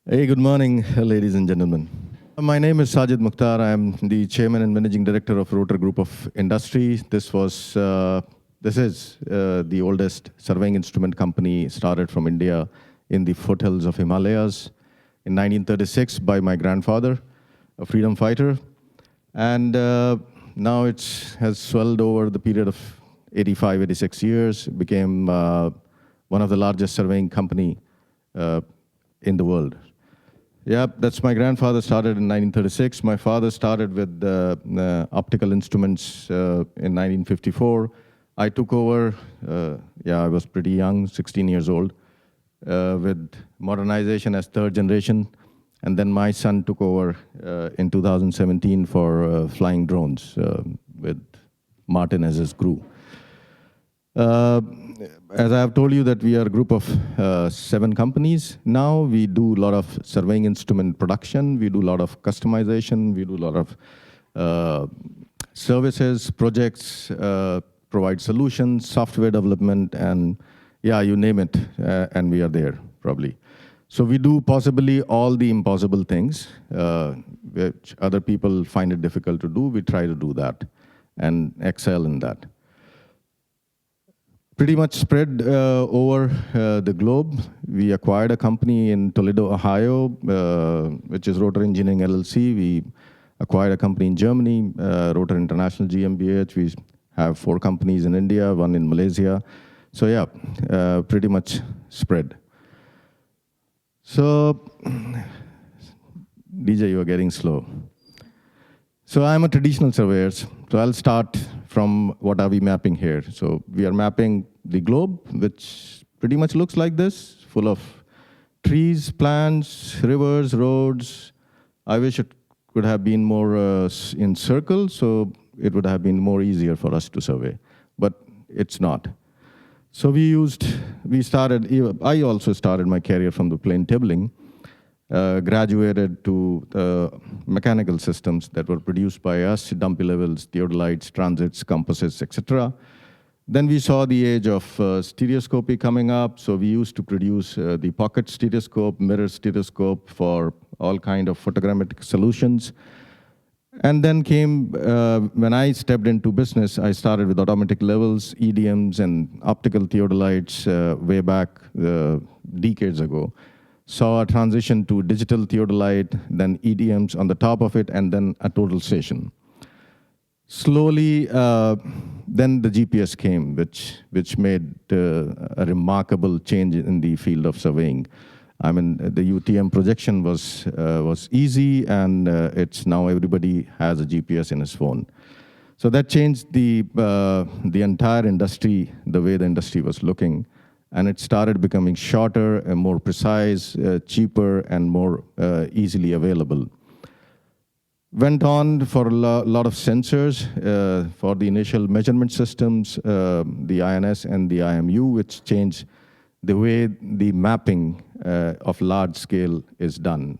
Hey, good morning, ladies and gentlemen. My name is Sajid Mukhtar. I am the chairman and managing director of Rotor Group of Industry. This is the oldest surveying instrument company started from India in the foothills of Himalayas in 1936 by my grandfather, a freedom fighter. And now it has swelled over the period of 85, 86 years, became one of the largest surveying company in the world. Yeah, that's my grandfather started in 1936. My father started with optical instruments in 1954. I took over, I was pretty young, 16 years old, with modernization as third generation. And then my son took over in 2017 for flying drones with Martin as his crew. As I have told you that we are a group of 7 companies. Now we do a lot of surveying instrument production. We do a lot of customization. We do a lot of services, projects, provide solutions, software development, and yeah, you name it, and we are there probably. So we do possibly all the impossible things, which other people find it difficult to do. We try to do that and excel in that. Pretty much spread over the globe. We acquired a company in Toledo, Ohio, which is Rotor Engineering LLC. We acquired a company in Germany, Rotor International GmbH. We have 4 companies in India, 1 in Malaysia. So yeah, pretty much spread. So, DJ, you are getting slow. So I'm a traditional surveyor. So I'll start from what are we mapping here. So we are mapping the globe, which pretty much looks like this, full of trees, plants, rivers, roads. I wish it could have been more in circles, so it would have been more easier for us to survey, but it's not. So I also started my career from the plane tabling, graduated to mechanical systems that were produced by us, dumpy levels, theodolites, transits, compasses, etc. Then we saw the age of stereoscopy coming up, so we used to produce the pocket stereoscope, mirror stereoscope for all kind of photogrammetric solutions. And then came, when I stepped into business, I started with automatic levels, EDMs, and optical theodolites way back decades ago. Saw a transition to digital theodolite, then EDMs on the top of it, and then a total station. Slowly, then the GPS came, which made a remarkable change in the field of surveying. I mean, the UTM projection was easy, and it's now everybody has a GPS in his phone. So that changed the entire industry, the way the industry was looking. And it started becoming shorter and more precise, cheaper, and more easily available. Went on for a lot of sensors for the initial measurement systems, the INS and the IMU, which changed the way the mapping of large scale is done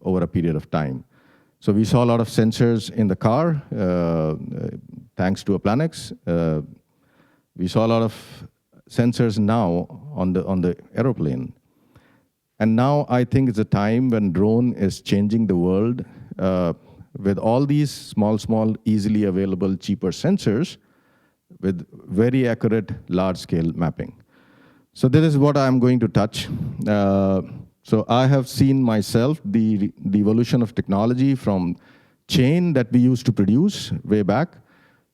over a period of time. So we saw a lot of sensors in the car, thanks to Applanix. We saw a lot of sensors now on the aeroplane. And now I think it's a time when drone is changing the world with all these small, easily available, cheaper sensors with very accurate, large-scale mapping. So this is what I'm going to touch. So I have seen myself the evolution of technology from chain that we used to produce way back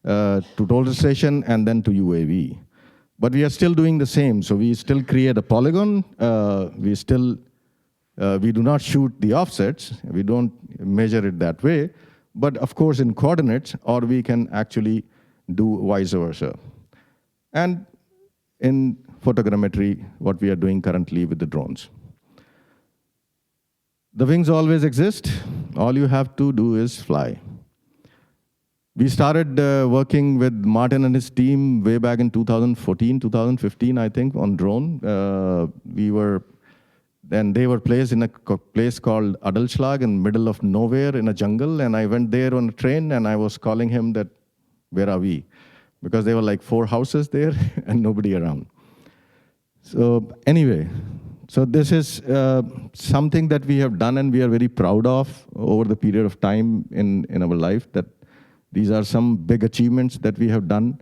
to total station and then to UAV. But we are still doing the same. So we still create a polygon. We do not shoot the offsets. We don't measure it that way. But of course in coordinates, or we can actually do vice versa. And in photogrammetry, what we are doing currently with the drones. The wings always exist. All you have to do is fly. We started working with Martin and his team way back in 2014, 2015, I think, on drone. They were placed in a place called Adalschlag in middle of nowhere in a jungle. And I went there on a train and I was calling him that, where are we? Because there were like 4 houses there and nobody around. So anyway, So this is something that we have done and we are very proud of over the period of time in our life, that these are some big achievements that we have done.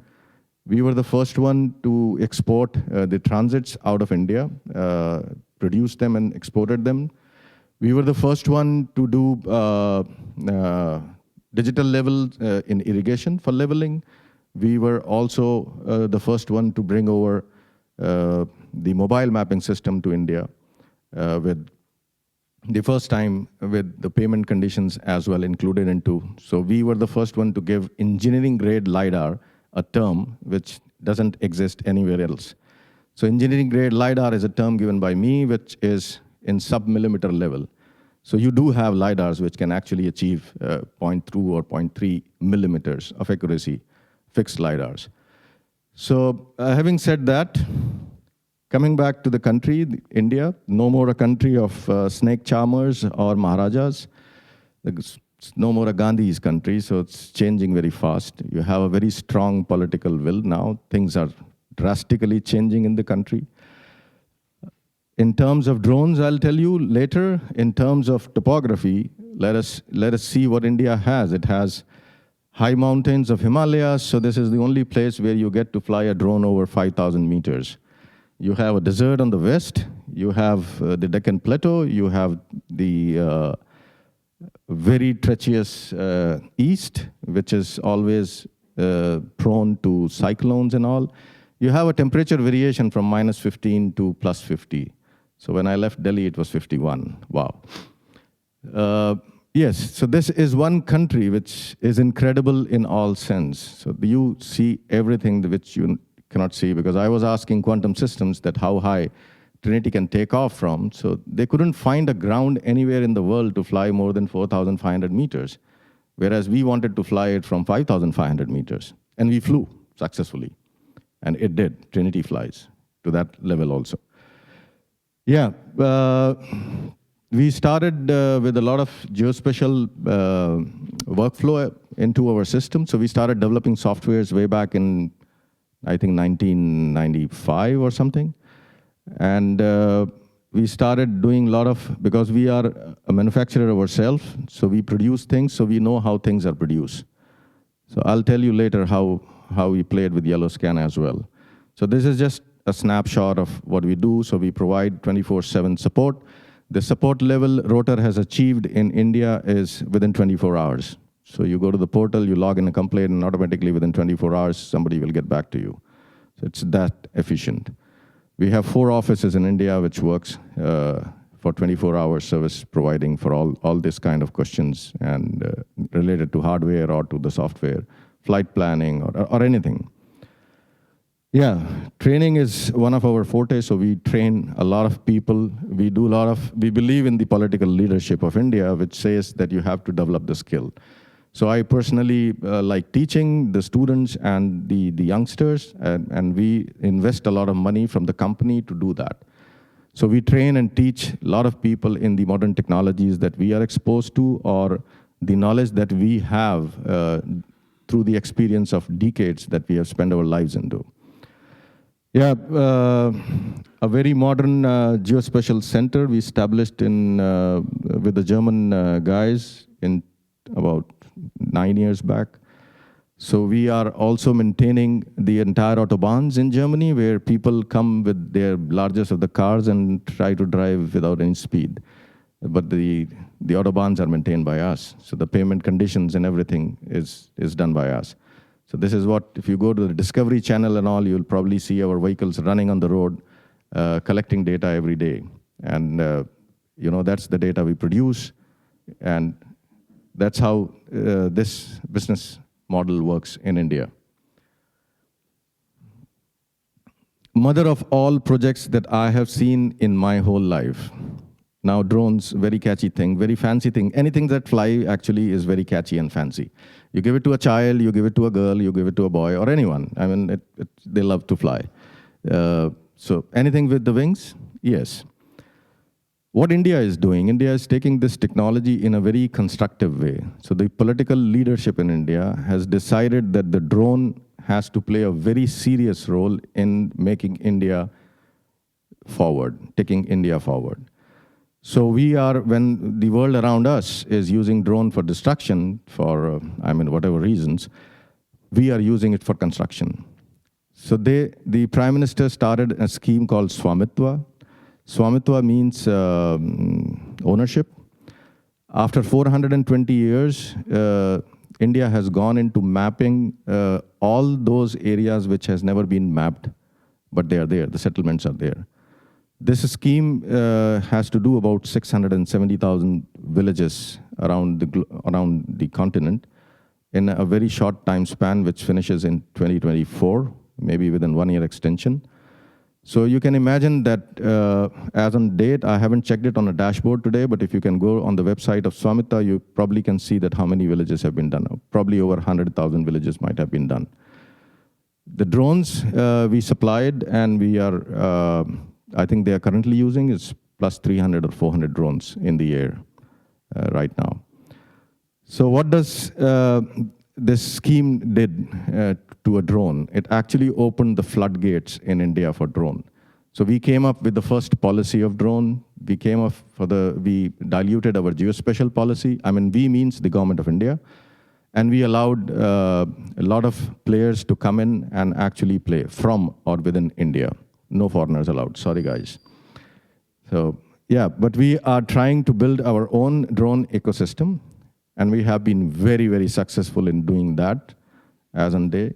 We were the first one to export the transits out of India, produced them and exported them. We were the first one to do digital level in irrigation for leveling. We were also the first one to bring over the mobile mapping system to India with the first time with the payment conditions as well included into. So we were the first one to give engineering grade LiDAR a term which doesn't exist anywhere else. So engineering grade LiDAR is a term given by me, which is in sub-millimeter level. So you do have LiDARs which can actually achieve 0.2 or 0.3 millimeters of accuracy, fixed LiDARs. So having said that, coming back to the country, India, no more a country of snake charmers or Maharajas. It's no more a Gandhi's country, so it's changing very fast. You have a very strong political will now. Things are drastically changing in the country. In terms of drones, I'll tell you later. In terms of topography, let us see what India has. It has high mountains of Himalayas, so this is the only place where you get to fly a drone over 5,000 meters. You have a desert on the west, you have the Deccan Plateau, you have the very treacherous east, which is always prone to cyclones and all. You have a temperature variation from -15 to +50. So when I left Delhi, it was 51. Wow. Yes, so this is one country which is incredible in all sense. So you see everything which you cannot see, because I was asking quantum systems that how high Trinity can take off from. So they couldn't find a ground anywhere in the world to fly more than 4,500 meters, whereas we wanted to fly it from 5,500 meters. And we flew successfully. And it did. Trinity flies to that level also. Yeah. We started with a lot of geospatial workflow into our system. So we started developing softwares way back in, I think, 1995 or something. And we started doing a lot of, because we are a manufacturer ourselves, so we produce things, so we know how things are produced. So I'll tell you later how we played with YellowScan as well. So this is just a snapshot of what we do. So we provide 24/7 support. The support level Rotor has achieved in India is within 24 hours. So you go to the portal, you log in a complaint, and automatically within 24 hours, somebody will get back to you. So it's that efficient. We have 4 offices in India which works for 24-hour service providing for all this kind of questions and related to hardware or to the software, flight planning or anything. Yeah, training is one of our fortes, so we train a lot of people. We believe in the political leadership of India, which says that you have to develop the skill. So I personally like teaching the students and the youngsters, and we invest a lot of money from the company to do that. So we train and teach a lot of people in the modern technologies that we are exposed to, or the knowledge that we have through the experience of decades that we have spent our lives into. Yeah, a very modern geospatial center we established with the German guys in about 9 years back. So we are also maintaining the entire autobahns in Germany, where people come with their largest of the cars and try to drive without any speed. But the autobahns are maintained by us. So the payment conditions and everything is done by us. So this is what, if you go to the Discovery Channel and all, you'll probably see our vehicles running on the road, collecting data every day. And that's the data we produce. And that's how this business model works in India. Mother of all projects that I have seen in my whole life. Now drones, very catchy thing, very fancy thing. Anything that fly actually is very catchy and fancy. You give it to a child, you give it to a girl, you give it to a boy, or anyone. I mean, they love to fly. So anything with the wings, yes. What India is doing, India is taking this technology in a very constructive way. So the political leadership in India has decided that the drone has to play a very serious role in making India forward, taking India forward. So we are, when the world around us is using drone for destruction for, whatever reasons, we are using it for construction. So the Prime Minister started a scheme called Swamitwa. Swamitwa means ownership. After 420 years, India has gone into mapping all those areas which has never been mapped, but they are there, the settlements are there. This scheme has to do about 670,000 villages around the continent in a very short time span, which finishes in 2024, maybe within 1 year extension. So you can imagine that as on date, I haven't checked it on a dashboard today, but if you can go on the website of Swamitwa, you probably can see that how many villages have been done. Probably over 100,000 villages might have been done. The drones we supplied, and we are, I think they are currently using is plus 300 or 400 drones in the air right now. So what does this scheme did to a drone? It actually opened the floodgates in India for drone. So we came up with the first policy of drone. We came up we diluted our geospatial policy. We means the government of India. And we allowed a lot of players to come in and actually play from or within India. No foreigners allowed, sorry guys. So yeah, but we are trying to build our own drone ecosystem. And we have been very, very successful in doing that as on day.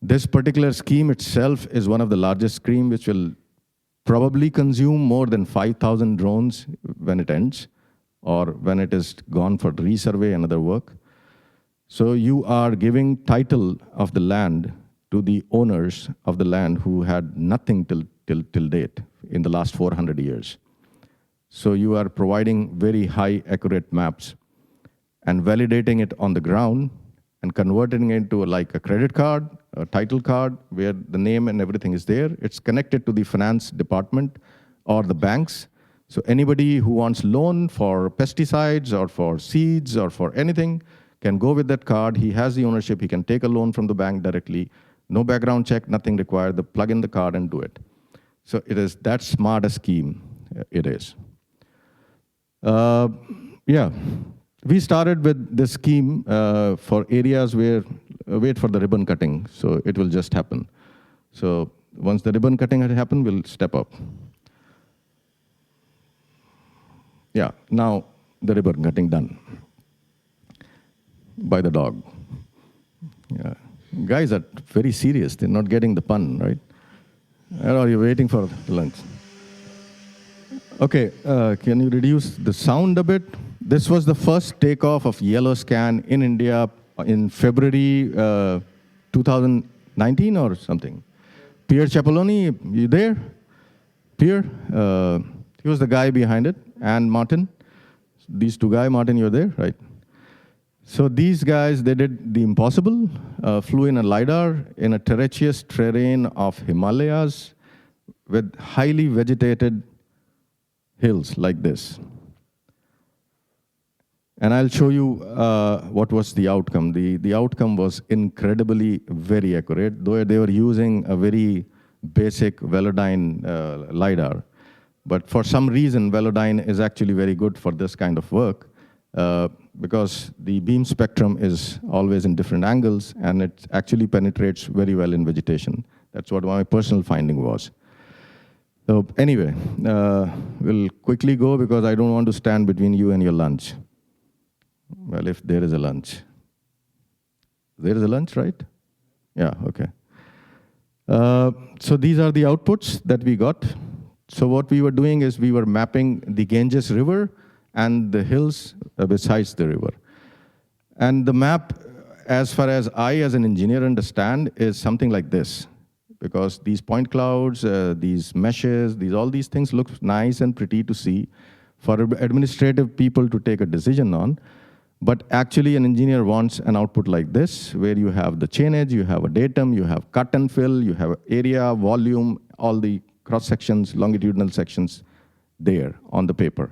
This particular scheme itself is one of the largest schemes which will probably consume more than 5,000 drones when it ends or when it is gone for resurvey and other work. So you are giving title of the land to the owners of the land who had nothing till date in the last 400 years. So you are providing very high accurate maps and validating it on the ground and converting it into like a credit card, a title card, where the name and everything is there. It's connected to the finance department or the banks. So anybody who wants loan for pesticides or for seeds or for anything can go with that card. He has the ownership. He can take a loan from the bank directly. No background check, nothing required. Plug in the card and do it. So it is that smart a scheme it is. Yeah. We started with this scheme for areas where, wait for the ribbon cutting, so it will just happen. So once the ribbon cutting had happened, we'll step up. Yeah, now the ribbon cutting done by the dog. Yeah. Guys are very serious, they're not getting the pun, right? Or are you waiting for lunch? Okay, can you reduce the sound a bit? This was the first takeoff of YellowScan in India in February 2019 or something. Pierre Cipollone, you there? Pierre? He was the guy behind it, and Martin. These two guys, Martin, you're there, right? So these guys, they did the impossible, flew in a LiDAR in a terraceous terrain of Himalayas with highly vegetated hills like this. And I'll show you what was the outcome. The outcome was incredibly very accurate, though they were using a very basic Velodyne LiDAR. But for some reason, Velodyne is actually very good for this kind of work because the beam spectrum is always in different angles, and it actually penetrates very well in vegetation. That's what my personal finding was. So anyway, we'll quickly go because I don't want to stand between you and your lunch. Well, if there is a lunch. There is a lunch, right? Yeah, okay. So these are the outputs that we got. So what we were doing is we were mapping the Ganges River and the hills besides the river. And the map, as far as I as an engineer understand, is something like this. Because these point clouds, these meshes, all these things look nice and pretty to see for administrative people to take a decision on. But actually, an engineer wants an output like this, where you have the chainage, you have a datum, you have cut and fill, you have area, volume, all the cross sections, longitudinal sections there on the paper.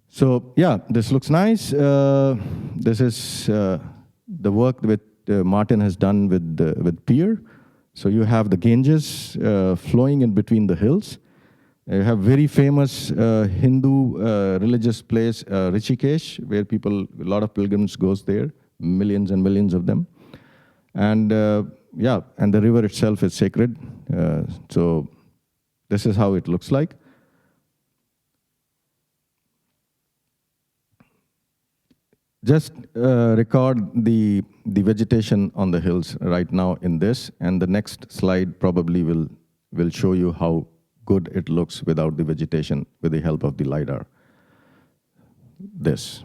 So yeah, this looks nice. This is the work that Martin has done with Pierre. So you have the Ganges flowing in between the hills. You have very famous Hindu religious place, Rishikesh, where a lot of pilgrims goes there, millions and millions of them. And yeah, and the river itself is sacred. So this is how it looks like. Just record the vegetation on the hills right now in this, and the next slide probably will show you how good it looks without the vegetation with the help of the LiDAR. This.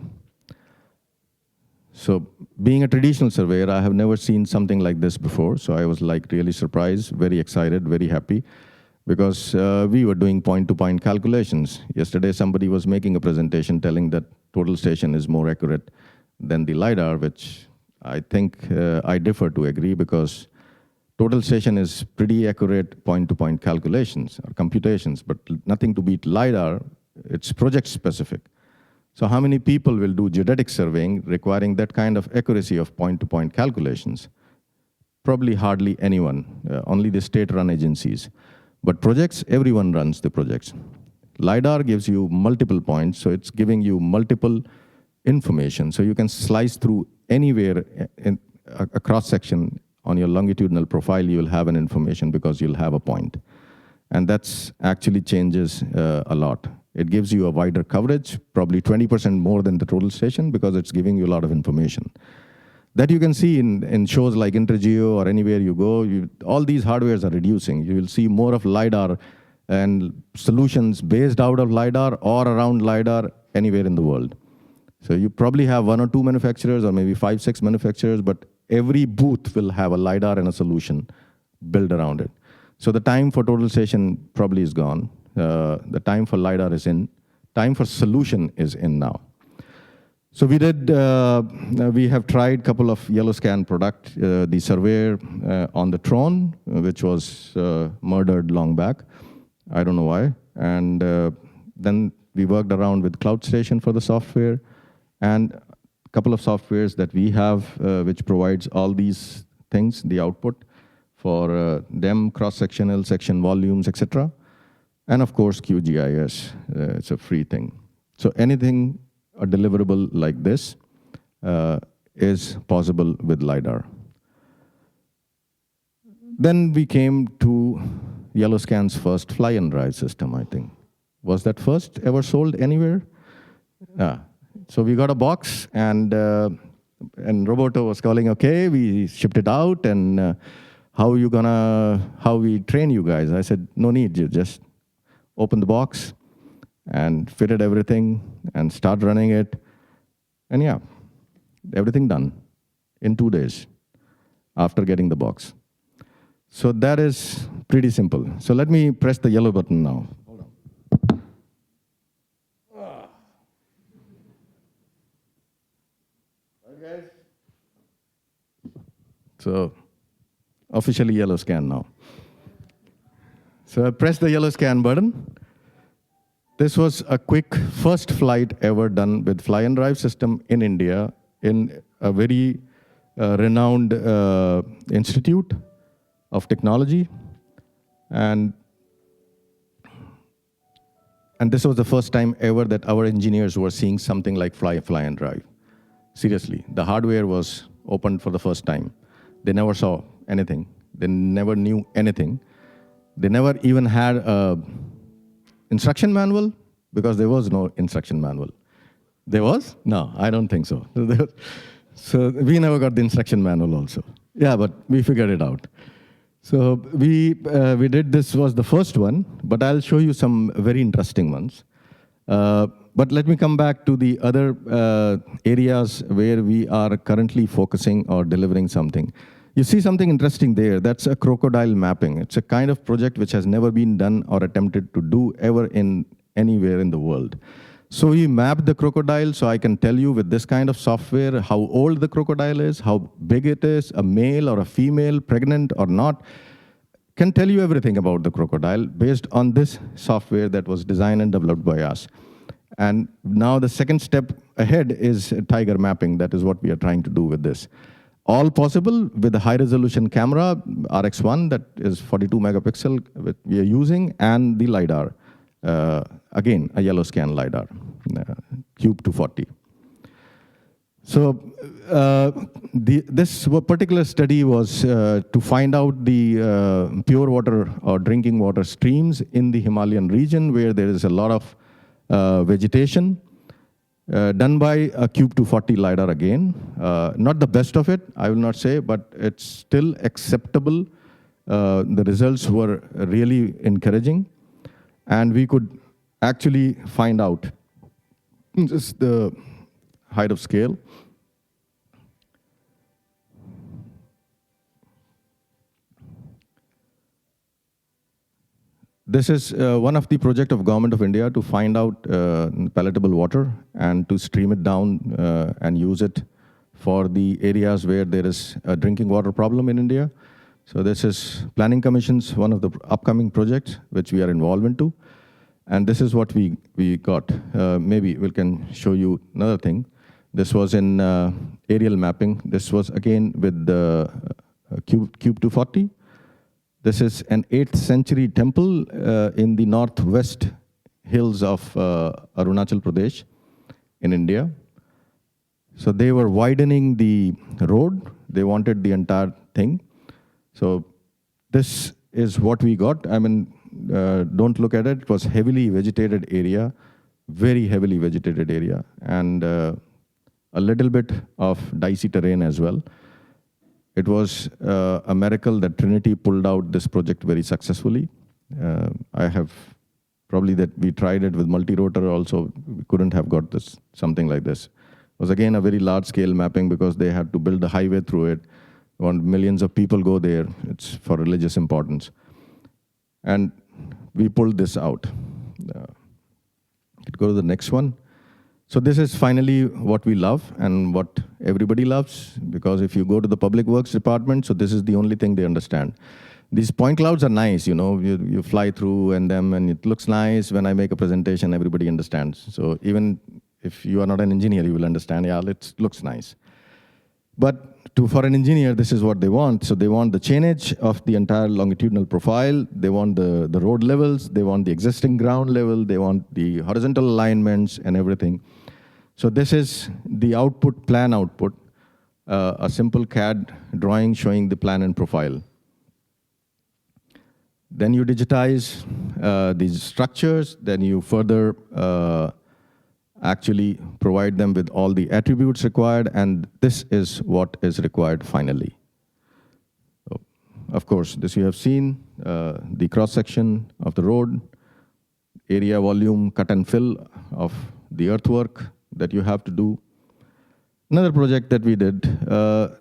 So being a traditional surveyor, I have never seen something like this before. So I was like really surprised, very excited, very happy, because we were doing point-to-point calculations. Yesterday, somebody was making a presentation telling that total station is more accurate than the LiDAR, which I think I differ to agree, because total station is pretty accurate point-to-point calculations or computations, but nothing to beat LiDAR. It's project-specific. So how many people will do geodetic surveying requiring that kind of accuracy of point-to-point calculations? Probably hardly anyone, only the state-run agencies. But projects, everyone runs the projects. LiDAR gives you multiple points, so it's giving you multiple information. So you can slice through anywhere in a cross-section on your longitudinal profile, you will have an information because you'll have a point. And that's actually changes a lot. It gives you a wider coverage, probably 20% more than the total station, because it's giving you a lot of information. That you can see in shows like Intergeo or anywhere you go, all these hardwares are reducing. You will see more of LiDAR and solutions based out of LiDAR or around LiDAR anywhere in the world. So you probably have 1 or 2 manufacturers, or maybe 5, 6 manufacturers, but every booth will have a LiDAR and a solution built around it. So the time for total station probably is gone. The time for LiDAR is in. Time for solution is in now. So we have tried a couple of YellowScan product, the surveyor on the Tron, which was murdered long back. I don't know why. And then we worked around with CloudStation for the software, and a couple of softwares that we have, which provides all these things, the output for them, cross-sectional, section volumes, etc. And of course, QGIS, it's a free thing. So anything, a deliverable like this, is possible with LiDAR. Then we came to YellowScan's first fly and drive system, I think. Was that first ever sold anywhere? So we got a box, and Roberto was calling, okay, we shipped it out, and how we train you guys? I said, no need, you just open the box and fitted everything and start running it. And yeah, everything done in 2 days after getting the box. So that is pretty simple. So let me press the yellow button now. Hold on. Okay. So officially YellowScan now. So I pressed the YellowScan button. This was a quick first flight ever done with fly and drive system in India in a very renowned institute of technology. And this was the first time ever that our engineers were seeing something like fly and drive. Seriously, the hardware was opened for the first time. They never saw anything. They never knew anything. They never even had an instruction manual, because there was no instruction manual. There was? No, I don't think so. So we never got the instruction manual also. Yeah, but we figured it out. So we did, this was the first one, but I'll show you some very interesting ones. But let me come back to the other areas where we are currently focusing or delivering something. You see something interesting there. That's a crocodile mapping. It's a kind of project which has never been done or attempted to do ever in anywhere in the world. So we mapped the crocodile, so I can tell you with this kind of software how old the crocodile is, how big it is, a male or a female, pregnant or not. Can tell you everything about the crocodile based on this software that was designed and developed by us. And now the second step ahead is tiger mapping. That is what we are trying to do with this. All possible with a high-resolution camera, RX1, that is 42 megapixel we are using, and the LiDAR. Again, a YellowScan LiDAR, Cube 240. So this particular study was to find out the pure water or drinking water streams in the Himalayan region where there is a lot of vegetation. Done by a Cube 240 LiDAR again. Not the best of it, I will not say, but it's still acceptable. The results were really encouraging. And we could actually find out just the height of scale. This is one of the project of Government of India to find out palatable water and to stream it down and use it for the areas where there is a drinking water problem in India. So this is Planning Commission's one of the upcoming projects which we are involved into. And this is what we got. Maybe we can show you another thing. This was in aerial mapping. This was again with the Cube 240. This is an 8th century temple in the northwest hills of Arunachal Pradesh in India. So they were widening the road. They wanted the entire thing. So this is what we got. I mean, don't look at it. It was heavily vegetated area, very heavily vegetated area, and a little bit of dicey terrain as well. It was a miracle that Trinity pulled out this project very successfully. I have probably that we tried it with multi-rotor also, we couldn't have got this, something like this. It was again a very large scale mapping because they had to build a highway through it. Millions of people go there. It's for religious importance. And we pulled this out. Go to the next one. So this is finally what we love and what everybody loves, because if you go to the public works department, so this is the only thing they understand. These point clouds are nice, you know, you fly through and it looks nice. When I make a presentation, everybody understands. So even if you are not an engineer, you will understand, yeah, it looks nice. But for an engineer, this is what they want. So they want the chainage of the entire longitudinal profile. They want the road levels. They want the existing ground level. They want the horizontal alignments and everything. So this is the output, plan output, a simple CAD drawing showing the plan and profile. Then you digitize these structures. Then you further actually provide them with all the attributes required, and this is what is required finally. So, of course, this you have seen, the cross-section of the road, area, volume, cut and fill of the earthwork that you have to do. Another project that we did,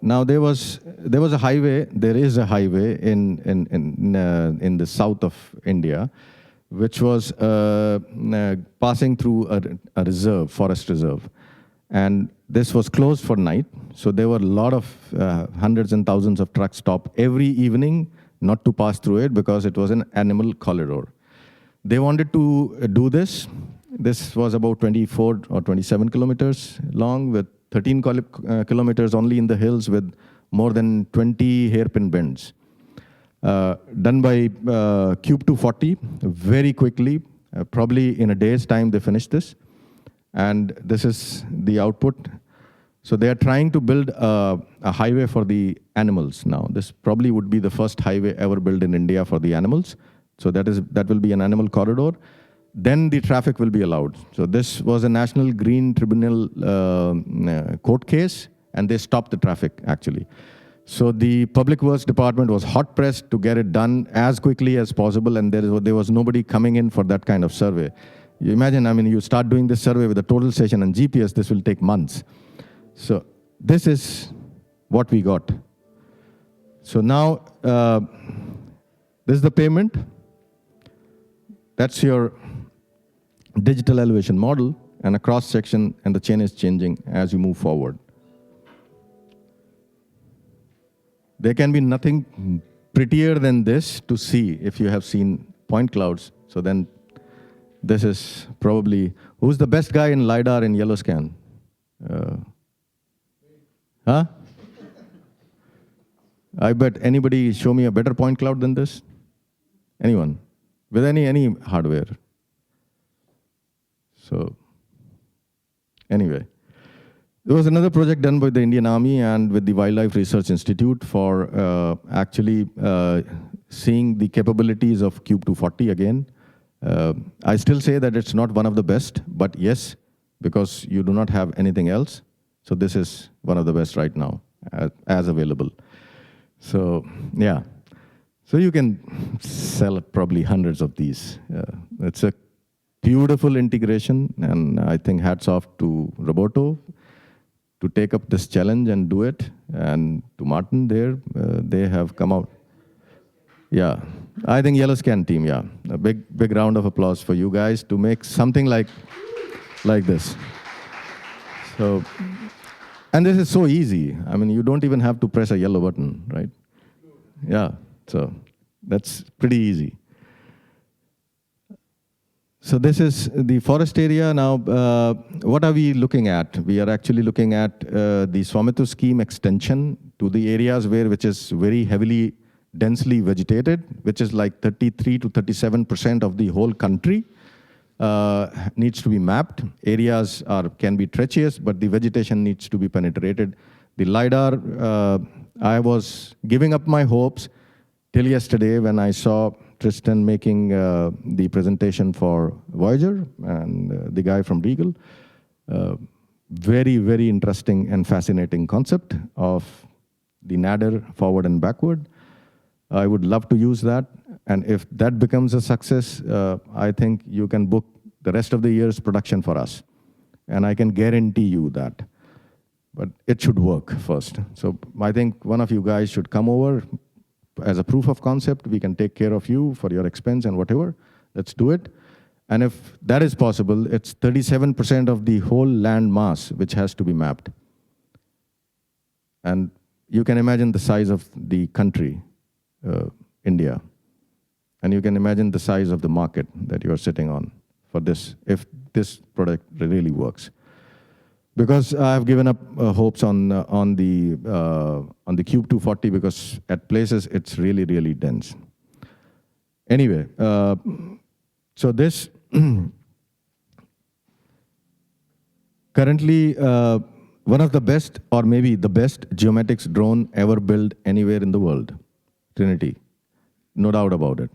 now there was a highway, there is a highway in the south of India, which was passing through a reserve, forest reserve. And this was closed for night. So there were a lot of hundreds and thousands of trucks stop every evening not to pass through it because it was an animal corridor. They wanted to do this. This was about 24 or 27 kilometers long with 13 kilometers only in the hills with more than 20 hairpin bends. Done by Cube 240 very quickly. Probably in a day's time they finished this. And this is the output. So they are trying to build a highway for the animals now. This probably would be the first highway ever built in India for the animals. So that will be an animal corridor. Then the traffic will be allowed. So this was a National Green Tribunal court case, and they stopped the traffic actually. So the Public Works Department was hot-pressed to get it done as quickly as possible, and there was nobody coming in for that kind of survey. You imagine, I mean, you start doing this survey with a total station and GPS, this will take months. So this is what we got. So now, this is the payment. That's your digital elevation model, and a cross-section, and the chain is changing as you move forward. There can be nothing prettier than this to see if you have seen point clouds. So then this is probably, who's the best guy in LiDAR in YellowScan? Huh? I bet anybody show me a better point cloud than this? Anyone? With any hardware. So anyway, there was another project done by the Indian Army and with the Wildlife Research Institute for actually seeing the capabilities of Cube 240 again. I still say that it's not one of the best, but yes, because you do not have anything else. So this is one of the best right now as available. So yeah, so you can sell probably hundreds of these. It's a beautiful integration, and I think hats off to Roboto to take up this challenge and do it, and to Martin there, they have come out. Yeah, I think YellowScan team, yeah. A big round of applause for you guys to make something like this. So, and this is so easy. I mean, you don't even have to press a yellow button, right? Yeah, so that's pretty easy. So this is the forest area. Now, what are we looking at? We are actually looking at the Swamitu scheme extension to the areas which is very heavily, densely vegetated, which is like 33 to 37% of the whole country needs to be mapped. Areas can be treacherous, but the vegetation needs to be penetrated. The LiDAR, I was giving up my hopes till yesterday when I saw Tristan making the presentation for Voyager and the guy from Regal. Very, very interesting and fascinating concept of the nadir forward and backward. I would love to use that. And if that becomes a success, I think you can book the rest of the year's production for us. And I can guarantee you that. But it should work first. So I think one of you guys should come over as a proof of concept. We can take care of you for your expense and whatever. Let's do it. And if that is possible, it's 37% of the whole land mass which has to be mapped. And you can imagine the size of the country, India. And you can imagine the size of the market that you are sitting on for this, if this product really works. Because I've given up hopes on the Cube 240 because at places it's really, really dense. Anyway, so this currently one of the best, or maybe the best geomatics drone ever built anywhere in the world, Trinity, no doubt about it.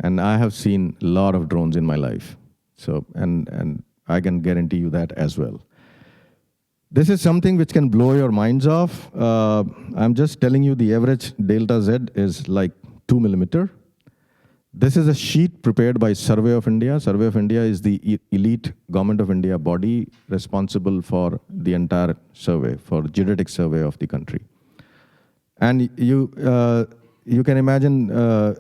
And I have seen a lot of drones in my life, so and I can guarantee you that as well. This is something which can blow your minds off. I'm just telling you the average delta Z is like 2 millimeter. This is a sheet prepared by Survey of India. Survey of India is the elite Government of India body responsible for the entire survey, for geodetic survey of the country. And you can imagine,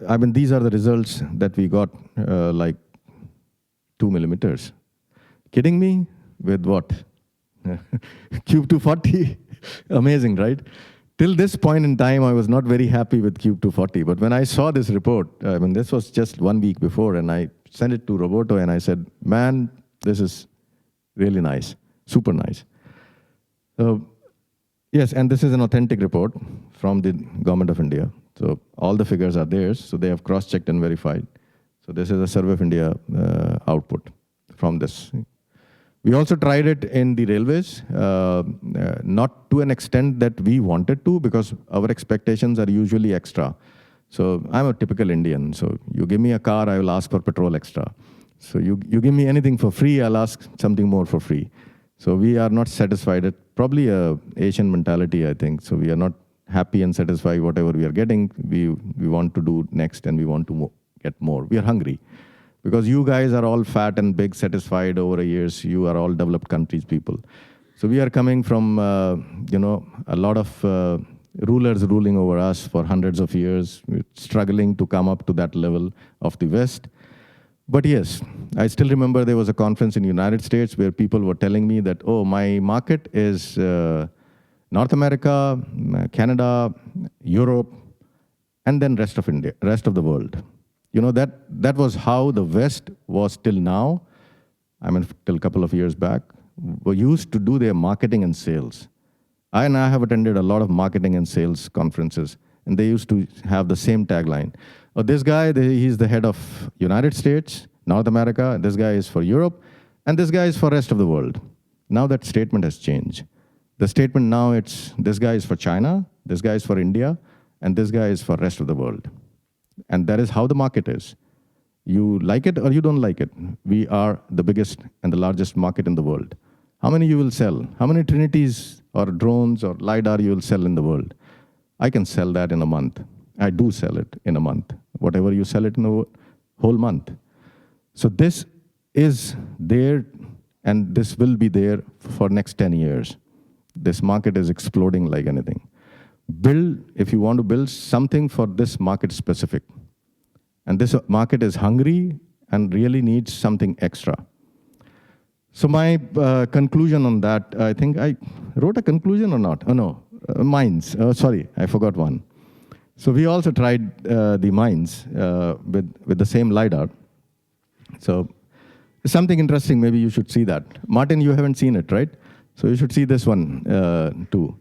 I mean, these are the results that we got, like 2 millimeters. Kidding me? With what? Cube 240, amazing, right? Till this point in time, I was not very happy with Cube 240. But when I saw this report, I mean, this was just 1 week before, and I sent it to Roboto, and I said, man, this is really nice, super nice. So, yes, and this is an authentic report from the Government of India. So all the figures are theirs, so they have cross-checked and verified. So this is a Survey of India output from this. We also tried it in the railways, not to an extent that we wanted to, because our expectations are usually extra. So I'm a typical Indian. So you give me a car, I will ask for petrol extra. So you give me anything for free, I'll ask something more for free. So we are not satisfied. It's probably a Asian mentality, I think. So we are not happy and satisfied whatever we are getting. We want to do next, and we want to get more. We are hungry. Because you guys are all fat and big, satisfied over the years. You are all developed countries people. So we are coming from, a lot of rulers ruling over us for hundreds of years. We're struggling to come up to that level of the West. But yes, I still remember there was a conference in the United States where people were telling me that, oh, my market is North America, Canada, Europe, and then rest of India, rest of the world. You know, that was how the West was till now, I mean, till a couple of years back, were used to do their marketing and sales. I have attended a lot of marketing and sales conferences. and they used to have the same tagline. Oh, this guy, he's the head of United States, North America, this guy is for Europe, and this guy is for rest of the world. Now that statement has changed. The statement now it's, this guy is for China, this guy is for India, and this guy is for rest of the world. And that is how the market is. You like it or you don't like it. We are the biggest and the largest market in the world. How many you will sell? How many Trinities or drones or LiDAR you will sell in the world? I can sell that in a month. I do sell it in a month. Whatever you sell it in a whole month. So this is there, and this will be there for next 10 years. This market is exploding like anything. Build, if you want to build something for this market specific. And this market is hungry and really needs something extra. So my conclusion on that, I think I wrote a conclusion or not? Oh no, mines. Sorry, I forgot one. So we also tried the mines with the same LiDAR. So something interesting, maybe you should see that. Martin, you haven't seen it, right? So you should see this one too.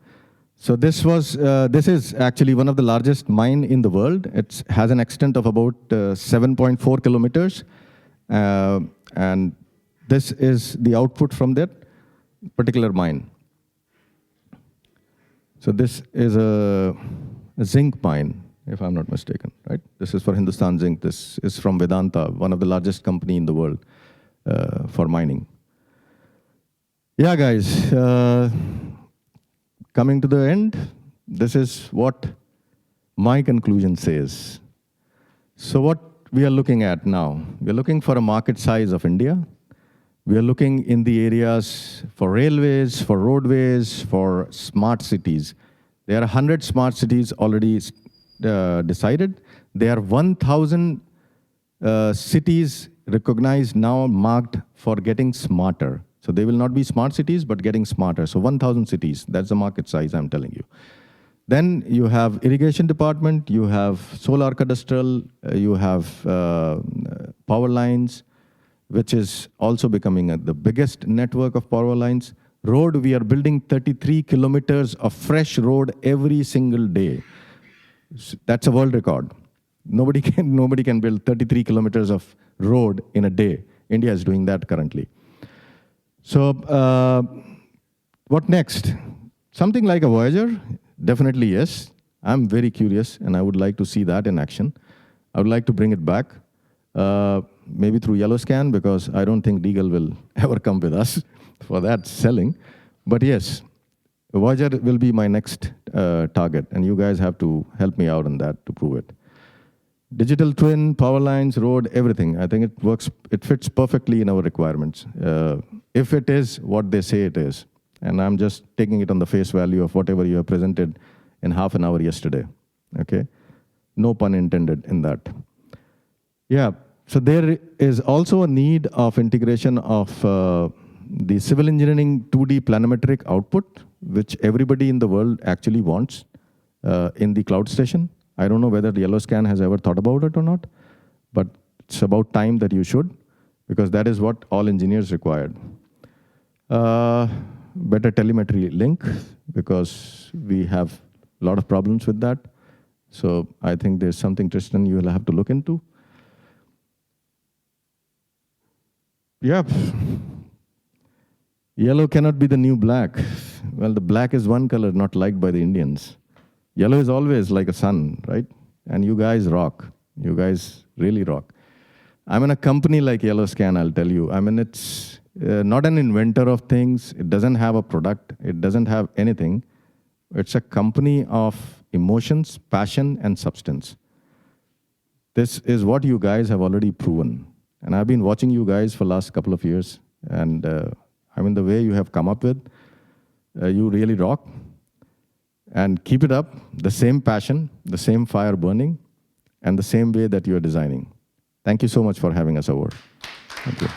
So this is actually one of the largest mine in the world. It has an extent of about 7.4 kilometers. And this is the output from that particular mine. So this is a zinc mine, if I'm not mistaken, right? This is for Hindustan Zinc. This is from Vedanta, one of the largest company in the world for mining. Yeah, guys. Coming to the end, this is what my conclusion says. So what we are looking at now, we are looking for a market size of India. We are looking in the areas for railways, for roadways, for smart cities. There are 100 smart cities already decided. There are 1,000 cities recognized now, marked for getting smarter. So they will not be smart cities, but getting smarter. So 1,000 cities, that's the market size I'm telling you. Then you have irrigation department, you have solar cadastral, you have power lines, which is also becoming the biggest network of power lines. Road, we are building 33 kilometers of fresh road every single day. That's a world record. Nobody can build 33 kilometers of road in a day. India is doing that currently. So what next? Something like a Voyager? Definitely yes. I'm very curious and I would like to see that in action. I would like to bring it back, maybe through YellowScan, because I don't think Deagle will ever come with us for that selling. But yes, Voyager will be my next target, and you guys have to help me out on that to prove it. Digital twin, power lines, road, everything. I think it works, it fits perfectly in our requirements. If it is what they say it is. And I'm just taking it on the face value of whatever you have presented in half an hour yesterday. Okay? No pun intended in that. Yeah, so there is also a need of integration of the civil engineering 2D planimetric output, which everybody in the world actually wants in the cloud station. I don't know whether the YellowScan has ever thought about it or not, but it's about time that you should, because that is what all engineers required. Better telemetry link, because we have a lot of problems with that. So I think there's something, Tristan, you will have to look into. Yep. Yellow cannot be the new black. Well, the black is one color not liked by the Indians. Yellow is always like a sun, right? And you guys rock. You guys really rock. I'm in a company like YellowScan, I'll tell you. I mean, it's not an inventor of things. It doesn't have a product. It doesn't have anything. It's a company of emotions, passion, and substance. This is what you guys have already proven. And I've been watching you guys for the last couple of years. And I mean, the way you have come up with, you really rock. And keep it up, the same passion, the same fire burning, and the same way that you are designing. Thank you so much for having us over. Thank you.